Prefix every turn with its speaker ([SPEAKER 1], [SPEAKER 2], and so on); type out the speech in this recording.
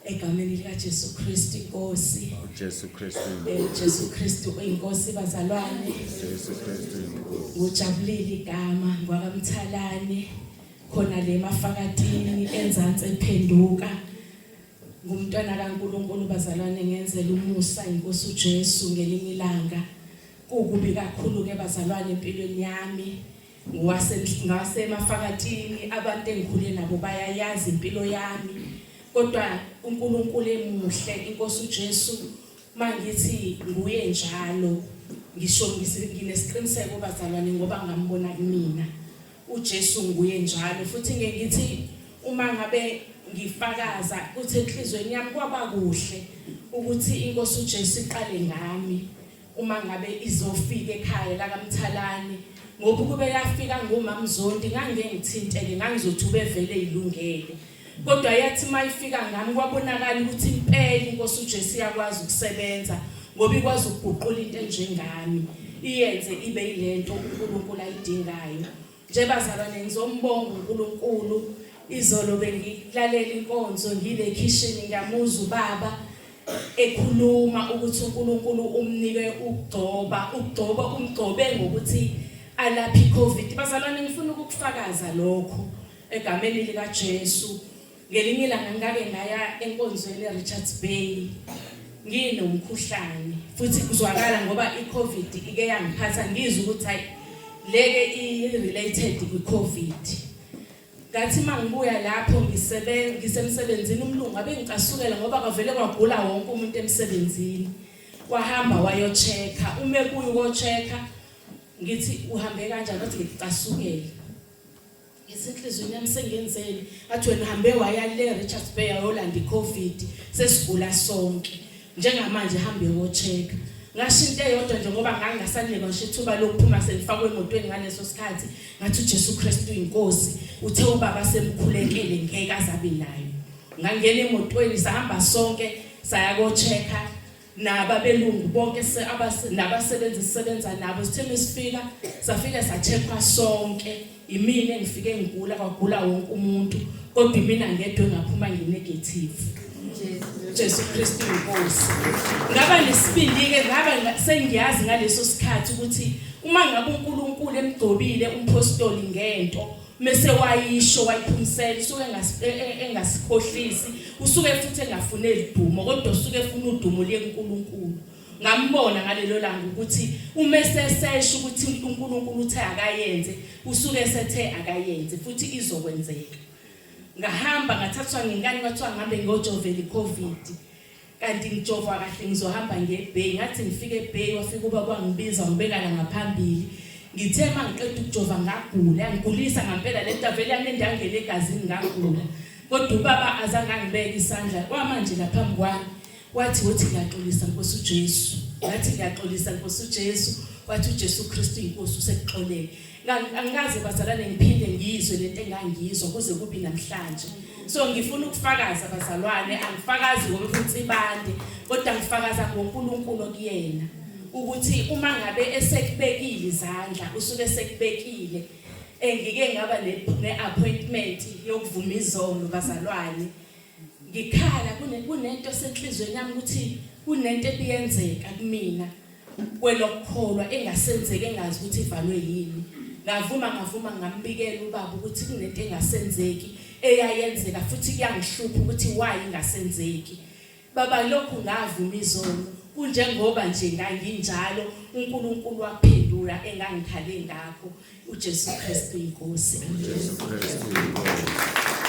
[SPEAKER 1] egameni lika Jesu Kristu inkosi.
[SPEAKER 2] Jesu Kristu.
[SPEAKER 1] Jesu Kristu inkosi bazalwane.
[SPEAKER 2] Jesu Kristu inkosi.
[SPEAKER 1] Ngijabulile igama ngwakamthalane khona le mafakatini enzansi ephenduka. Ngumntwana kaNkulunkulu bazalwane ngenzela umusa inkosi uJesu ngelinye ilanga. Kukubi kakhulu ke bazalwane empilweni yami. Ngasemafakatini abantu engikhule nabo bayayazi impilo yami. Kodwa uNkulunkulu emuhle inkosi uJesu mangithi nguye njalo ngisho nginesiqiniseko bazalwane ngoba ngambona kumina uJesu nguye njalo futhi ngeke ngithi uma ngabe ngifakaza uthi enhlizweni yami kwaba kuhle ukuthi inkosi uJesu iqale ngami uma ngabe izofika ekhaya la kaMthalane ngoba kube yafika ngomamzondi ngangeke ngithinteke ngangizothi ubevele ilungele. Kodwa yathi mayifika ngami kwabonakala ukuthi impela inkosi uJesu yakwazi ukusebenza ngoba ikwazi ukuguqula into enjengami iyenze ibe yilento uNkulunkulu ayidingayo. Nje bazalwane ngizombonga uNkulunkulu izolo bengilalela inkonzo ngile kitchen ngiyamuza ubaba ekhuluma ukuthi uNkulunkulu umnike ukugcoba umgcobe ngokuthi alapha iCovid. Bazalwane ngifuna ukufakaza lokho egameni lika Jesu. Ngelinye ilanga ngake ngaya enkonzweni eRichards Bay nginomkhuhlane futhi kuzwakala ngoba iCovid ike yangiphatha ngizwe ukuthi hayi leke i-related kwiCovid. Ngathi mangibuya lapho ngisemsebenzini umlungu abengicasukela ngoba kavele kwagula wonke umuntu emsebenzini. Wahamba wayochecka ume kuyo uyochecka ngithi uhambe kanjani bathi ngicasukela. Isinhlizweni yami sengenzele athi wena uhambe waya le Richards Bay ayolanda iCovid sesigula sonke njengamanje hambe uyochecka. Ngashinto eyodwa nje ngoba ngangasanike ngisho ithuba lokuphuma selifakwe emotweni ngaleso sikhathi ngathi uJesu Kristu inkosi uthe ubaba semkhulekele ngeke azabe nayo. Ngangena emotweni sahamba sonke saya kochecka nababelungu bonke nabasebenzi sisebenza nabo sitheme sifika safika sacheckwa sonke. Imina engifike ngigula kwagula wonke umuntu kodwa mina ngedwe ngaphuma nginegative. Jesu Kristu inkosi. Ngaba nesibindi ke ngaba sengiyazi ngaleso sikhathi ukuthi uma ngabe uNkulunkulu emgcobile umpostoli ngento mase wayisho wayiphumisela usuke engasikhohlisi usuke futhi engafuneli dumo kodwa usuke efuna udumo leNkulunkulu. Ngambona ngalelo langa ukuthi umesesesha ukuthi uNkulunkulu uthe akayenze usuke esethe akayenze futhi izokwenzeka. Ngahamba ngathathwa ngengane kwathiwa ngihambe ngiyojovela iCovid kanti ngijova kahle ngizohamba ngeBay ngathi ngifike eBay wafika ubaba ngibiza ngibeka la ngaphambili ngithe mangiqeda ukujova ngagula ngigulisa ngempela lento vele yanendangele egazini ngagula kodwa ubaba azange angibeke isandla kwamanje la phambi kwami wathi ngiyaxolisa Nkosi uJesu ngathi ngiyaxolisa Nkosi uJesu wathi uJesu Kristu inkosi usekuxolele. Angikaze bazalwane ngiphinde ngizwe lento engangizwa kuze kube namhlanje. So ngifuna ukufakaza bazalwane angifakazi ngokutsibande kodwa ngifakaza ngoNkulunkulu okuyena ukuthi uma ngabe esekubekile izandla usuke esekubekile ngike ngaba neappointment yokuvuma izono bazalwane. Ngikhala kunento senhlizweni yami ukuthi kunento ebiyenzeka kumina kwelokholwa engasenzeke engazi ukuthi ivalwe yini. Ngavuma ngambikela ubaba ukuthi kunento engasenzeki eyayenzeka futhi kuyangihlupha ukuthi why ingasenzeki. Baba lokhu ngavuma izono kunjengoba nje nganginjalo uNkulunkulu waphendula engangikhale ngakho uJesu Kristu inkosi.
[SPEAKER 2] Jesu Kristu inkosi.